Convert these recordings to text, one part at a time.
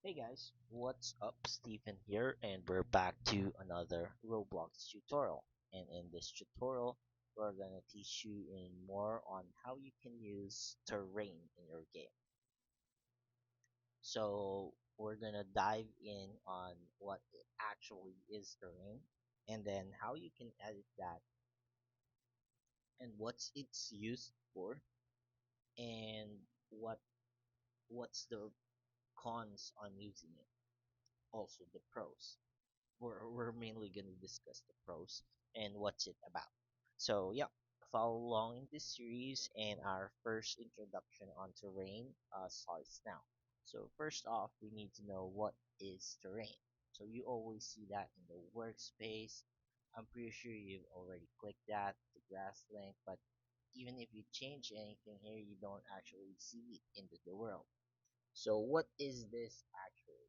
Hey guys, what's up? Stephen here, and we're back to another Roblox tutorial. And in this tutorial, we're gonna teach you in more on how you can use terrain in your game. So we're gonna dive in on what it actually is terrain, and then how you can edit that, and what's it's used for, and what what's the cons on using it. Also the pros. We're mainly going to discuss the pros and what's it about. So, yeah, follow along in this series, and our first introduction on terrain starts now. So, first off, we need to know what is terrain. So, you always see that in the workspace. I'm pretty sure you've already clicked that, the grass link, but even if you change anything here, you don't actually see it into the world. So, what is this actually?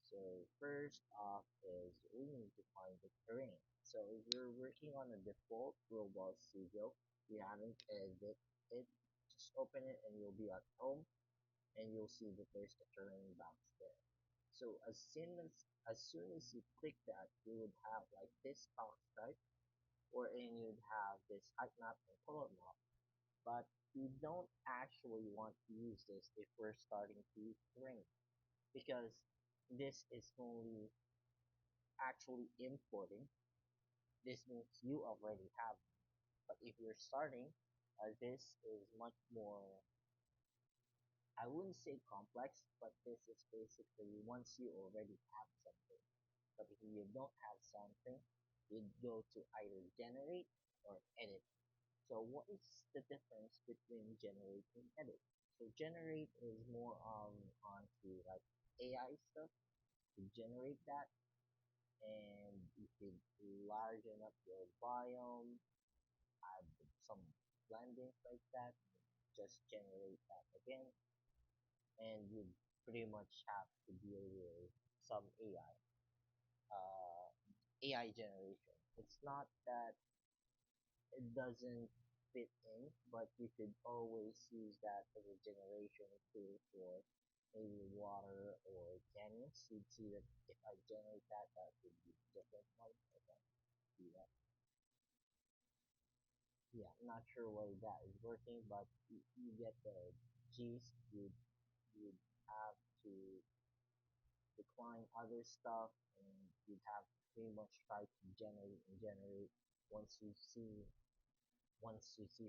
So first off is we need to find the terrain. So if you're working on a default Roblox Studio, you haven't edited it, just open it and you'll be at home and you'll see that there's a terrain box there. So as soon as you click that, you would have like this box, right? Wherein you'd have this height map and color map. But we don't actually want to use this if we're starting to use terrain because this is only actually importing. This means you already have it. But if you're starting, this is much more, I wouldn't say complex, but this is basically once you already have something. But if you don't have something, you'd go to either generate or edit. So what is the difference between generate and edit? So generate is more onto like AI stuff to generate that, and you could largen up your biome, add some blendings like that, just generate that again, and you pretty much have to deal with some AI generation. It's not that it doesn't fit in, but you could always use that as a generation tool for maybe water or canyons. You'd see that if I generate that, that would be different one. Okay, see that. Yeah, not sure why that is working, but you get the gist. You'd have to decline other stuff, and you'd have to pretty much try to generate and generate once you see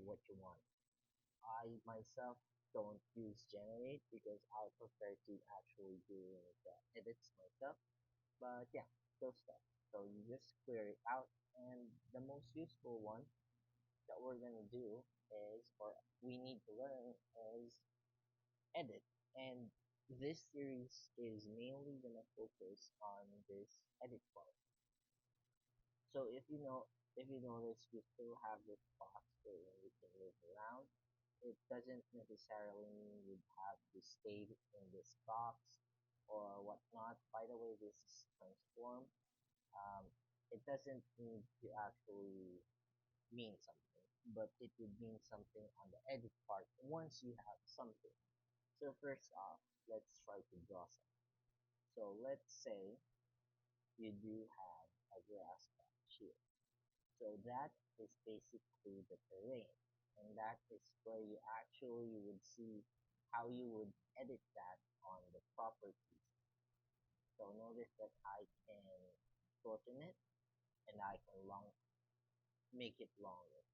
what you want. I myself don't use generate because I prefer to actually do the edits myself. But yeah, those stuff. So you just clear it out, and the most useful one that we're gonna do is, or we need to learn, is edit. And this series is mainly gonna focus on this edit part. So if you notice, we still have this box where we can move around. It doesn't necessarily mean you have to stay in this box or whatnot. By the way, this is transform. Um, it doesn't need to actually mean something, but it would mean something on the edit part once you have something. So first off, let's try to draw something. So let's say you do have a grass patch here. So that is basically the terrain, and that is where you actually would see how you would edit that on the properties. So notice that I can shorten it and I can make it longer.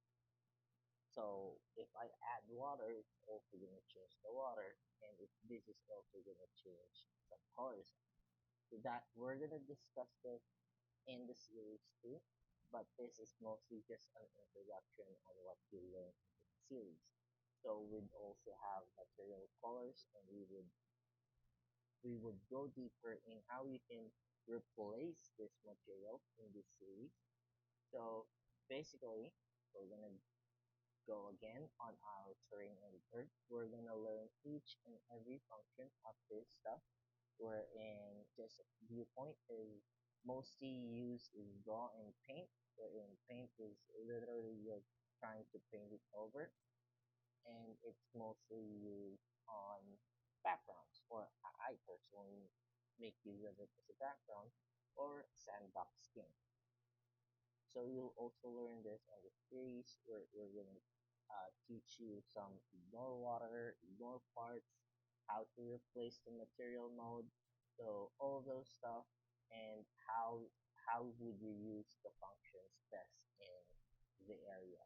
So if I add water, it's also going to change the water, and this is also going to change some colors. So that we're going to discuss this in the series too, but this is mostly just an introduction on what you learn in the series. So we'd also have material colors, and we would go deeper in how you can replace this material in this series. So basically, we're gonna go again on our terrain editor. We're gonna learn each and every function of this stuff. Wherein just viewpoint is mostly used in draw and paint. Wherein paint is literally you're trying to paint it over, and it's mostly used on backgrounds or I personally make use of it as a background or sandbox game. So you'll also learn this on the series where we're going to teach you some ignore water, ignore parts, how to replace the material mode, so all those stuff, and how would you use the functions best in the area.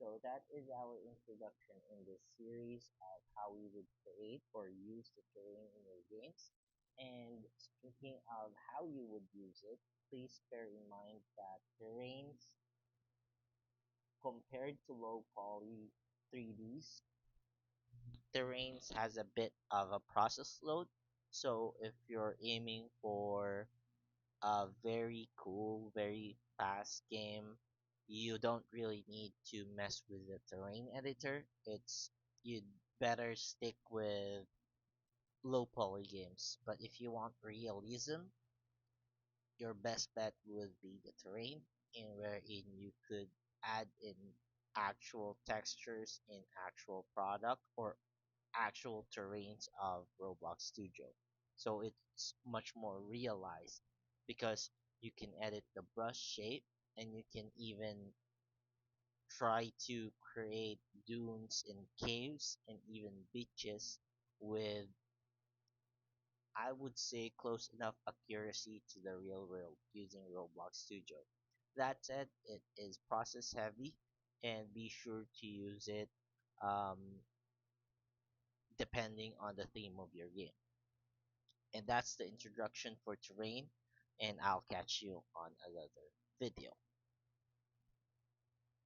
So that is our introduction in this series of how we would create or use the terrain in your games. And speaking of how you would use it, please bear in mind that terrains compared to low poly 3Ds, terrains has a bit of a process load. So if you're aiming for a very cool, very fast game, you don't really need to mess with the terrain editor. You'd better stick with low poly games. But if you want realism, your best bet would be the terrain, in wherein you could add in actual textures in actual product or actual terrains of Roblox Studio. So it's much more realized because you can edit the brush shape and you can even try to create dunes and caves and even beaches with, I would say, close enough accuracy to the real world using Roblox Studio. That said, it is process heavy and be sure to use it um, depending on the theme of your game. And that's the introduction for terrain, and I'll catch you on another video.